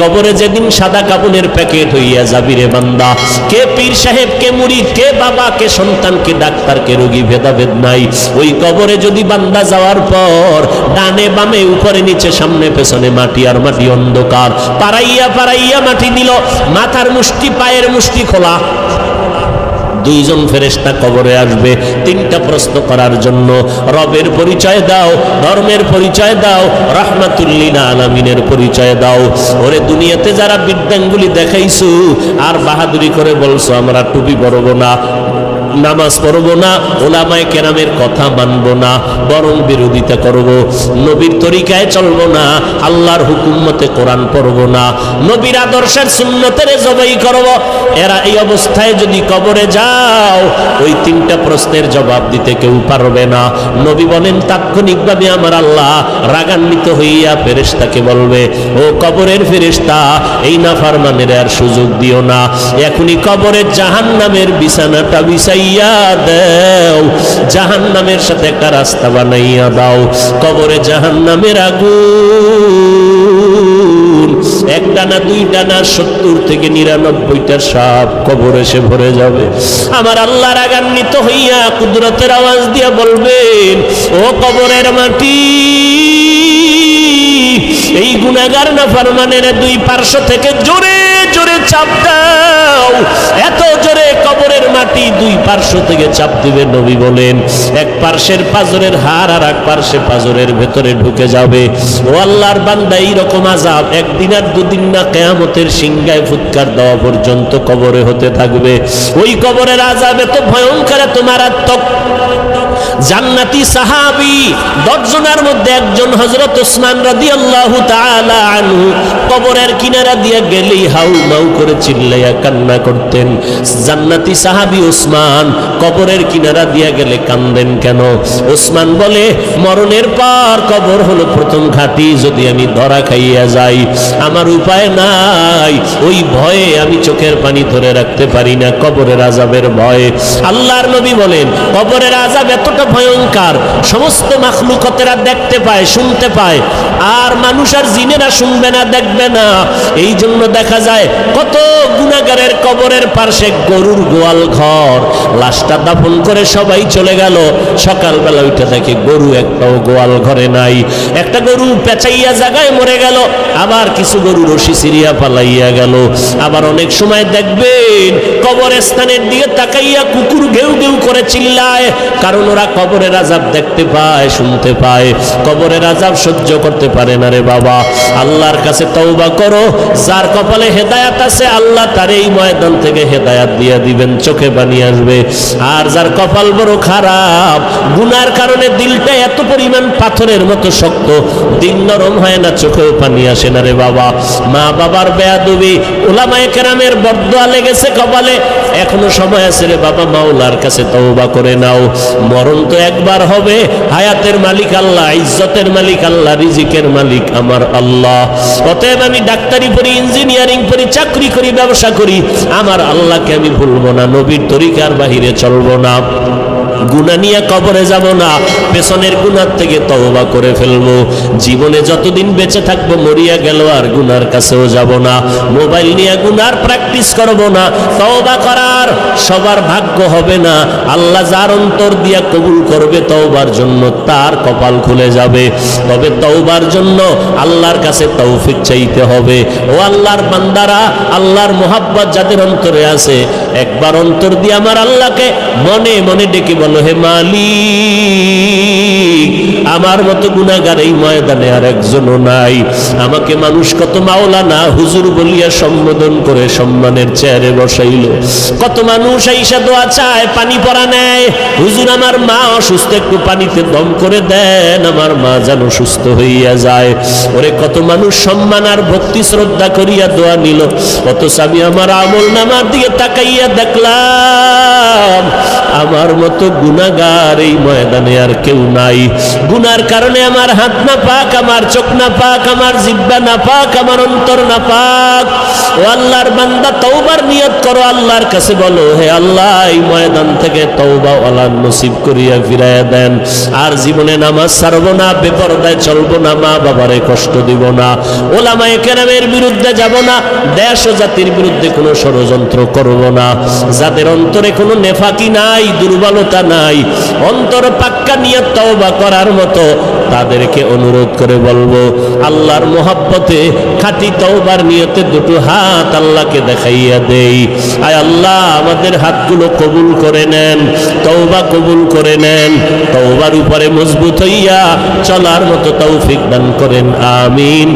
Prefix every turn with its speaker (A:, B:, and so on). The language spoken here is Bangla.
A: কবরে যেদিন সাদা কাপড়ের প্যাকেট হইয়া যাবি রে বান্দা, কে পীর সাহেব, কে মুরিদ, কে বাবা, কে সন্তান, কে ডাক্তার, কে রোগী, ভেদাভেদ নাই। ওই কবরে যদি বান্দা যাওয়ার পর ডানে বামে উপরে নিচে সামনে পেছনে মাটি আর মাটি, অন্ধকার, পাড়াইয়া পাড়াইয়া মাটি দিল, মাথার মুষ্টি পায়ের মুষ্টি খোলা, দুইজন ফেরেশতা কবরে আসবে তিনটা প্রশ্ন করার জন্য। রবের পরিচয় দাও, ধর্মের পরিচয় দাও, রাহমাতুল লিল আলামিনের পরিচয় দাও। ওরে দুনিয়াতে যারা বিদ্যাঙ্গুলি দেখাইছো আর বাহাদুরি করে বলছো আমরা টুপি পরবো না, নামাজ পড়বো না, ওলামায়ে কেরামের কথা মানবো না, বরং বিরোধিতা করব, নবীর তরিকায় চলবো না, আল্লাহর হুকুম মতে কোরআন পড়বো না, নবীর আদর্শের সুন্নতের জবাই করব, এরা এই অবস্থায় যদি কবরে যাও ওই তিনটা প্রশ্নের জবাব দিতে কেউ পারবে না। নবী বলেন তাৎক্ষণিকভাবে আমার আল্লাহ রাগান্বিত হইয়া ফেরেশতাকে বলবে, ও কবরের ফেরেশতা, এই নাফরমানের আর সুযোগ দিও না, এখনই কবরের জাহান্নামের বিছানাটা বিছাইয়া দাও, জাহান্নামের সাথে একটা রাস্তা বানাইয়া দাও। কবরে জাহান্নামের আগুন একটা না দুইটা না 70 থেকে 99টা সাপ কবর এসে ভরে যাবে। আমার আল্লাহ রাগান্বিত হইয়া কুদরতের আওয়াজ দিয়া বলবেন, ও কবরের মাটি, এই গুনাহগার নাফরমানের দুই পার্শ্ব থেকে জোরে জোরে চাপ দাও। এত জোরে কবরের মাটি দুই পার্শ্ব থেকে চাপ দিবে, নবী বলেন এক পার্শ্বের পাজরের হাড় আর এক পার্শ্বে পাজরের ভেতরে ঢুকে যাবে। ও আল্লাহর বান্দা, এইরকম আযাব একদিন আর দুদিন না, কিয়ামতের সিংহায় ফুৎকার দেওয়া পর্যন্ত কবরে হতে থাকবে। ওই কবরের আযাব এত ভয়ঙ্কর, এত মারাত্মক। জান্নাতি সাহাবী 10 জনের মধ্যে একজন হযরত ওসমান রাদিয়াল্লাহু তাআলা আনহু কবরের কিনারা দিয়ে গেলেই হাউ মাউ করে চিল্লাইয়া কান্না করতেন। জান্নাতি সাহাবী ওসমান কবরের কিনারা দিয়ে গেলে কান্দেন কেন? ওসমান বলে, মরণের পর কবর হলো প্রথম ঘাঁটি, যদি আমি ধরা খাইয়া যাই আমার উপায় নাই, ওই ভয়ে আমি চোখের পানি ধরে রাখতে পারি না, কবরের আযাবের ভয়ে। আল্লাহর নবী বলেন কবরের আযাব এতটা ভয়ঙ্কর, সমস্ত মাখলুকাতেরা দেখতে পায়, শুনতে পায়, আর মানুষ আর জিনেরা শুনবে না, দেখবে না। এই জন্য দেখা যায় কত গুনাহগারের কবরের পাশে গরুর গোয়াল ঘর, লাশটা দাফন করে সবাই চলে গেল, সকালবেলা উঠে দেখে গরু একটাও গোয়াল ঘরে নাই। একটা গরু পেঁচাইয়া জায়গায় মরে গেল, আবার কিছু গরু রশি ছিঁড়িয়া পালাইয়া গেল। আবার অনেক সময় দেখবেন কবরস্থানের দিকে তাকাইয়া কুকুর ঘেউ ঘেউ করে চিল্লায়, কারণ ওরা কবরের আযাব দেখতে পায়, শুনতে পায়, কবরের আযাব সহ্য করতে পারে না রে বাবা। আল্লাহর কাছে তওবা করো, যার কপালে হেদায়েত আছে আল্লাহ তার এই ময়দান থেকে হেদায়েত দিয়ে দিবেন, চোখে পানি আসবে। আর যার কপাল বড় খারাপ, গুনার কারণে দিলটা এত পরিমাণ পাথরের মতো শক্ত, দিল নরম হয় না, চোখেও পানি আসে না রে বাবা। মা বাবার বেয়াদবি, উলামায়ে কেরামের বরদোয়া লেগেছে কপালে, এখনো সময় আছে রে বাবা, মাওলার কাছে তওবা করে নাও। মরণ তো একবার হবে, হায়াতের মালিক আল্লাহ, ইজ্জতের মালিক আল্লাহ, রিজিকের মালিক আমার আল্লাহ। অতএব আমি ডাক্তারি পড়ি, ইঞ্জিনিয়ারিং পড়ি, চাকরি করি, ব্যবসা করি, আমার আল্লাহকে আমি ভুলবো না, নবীর তরিকার বাহিরে চলবো না, গুনাহ নিয়ে কবরে যাব না, পেছনের গুনাহ থেকে তওবা করে ফেলবো। জীবনে যতদিন বেঁচে থাকবো, মরিয়া গেল আর গুনার কাছেও যাব না। মোবাইল নিয়ে গুনার প্র্যাকটিস করব না। তওবা করার সবার ভাগ্য হবে না, আল্লাহ যার অন্তর দিয়া কবুল করবে তওবার জন্য তার কপাল খুলে যাবে। তবে তওবার জন্য আল্লাহর কাছে তৌফিক চাইতে হবে। ও আল্লাহর বান্দারা, আল্লাহর মোহাব্বত যাদের অন্তরে আছে, একবার অন্তর দিয়ে আমার আল্লাহকে মনে মনে ডেকে বলো, হে মালিক, আমার মতো গুনাহগার এই ময়দানে আর একজনও নাই। আমাকে মানুষ কত মাওলানা হুজুর বলিয়া সম্বোধন করে সম্মানের চেয়ারে বসাইল। কত মানুষ আইসা দোয়া চায়, পানি পড়া নেয়, হুজুর আমার মা অসুস্থ, একটু পানিতে দম করে দেন, আমার মা যেন সুস্থ হইয়া যায়। ওরে কত মানুষ সম্মান আর ভক্তি শ্রদ্ধা করিয়া দোয়া নিল, অথচ আমি আমার আমল নামার দিকে তাকাইয়া দেখলাম আমার মতো গুনাহগার এই ময়দানে আর কেউ নাই। গুনার কারণে আমার হাত না পাক, আমার চোখ না পাক, আমার জিহ্বা না পাক, আমার অন্তর না পাক। ও আল্লাহর বান্দা, তওবার নিয়ত করো, আল্লাহর কাছে বলো, হে আল্লাহ এই ময়দান থেকে তওবা ওয়ালা নসিব করিয়া ফিরাইয়া দেন। আর জীবনে নামাজ ছাড়বো না, বেপরদায় চলবো না, মা বাবারে কষ্ট দিব না, ওলামায়ে কেরামের বিরুদ্ধে যাব না, দেশ ও জাতির বিরুদ্ধে কোনো ষড়যন্ত্র করব না। যাদের অন্তরে কোনো নেফাকি নাই, দুর্বলতা নাই, অন্তর পাক্কা নিয়ত তওবা করার মতো, তাদেরকে অনুরোধ করে বলবো, আল্লাহর মোহাব্বতে খাঁটি তওবার নিয়তে দুটো হাত আল্লাহকে দেখাইয়া দেই। আয় আল্লাহ আমাদের হাতগুলো কবুল করে নেন, তওবা কবুল করে নেন, তওবার উপরে মজবুত হইয়া চলার মতো তৌফিক দান করেন, আমিন।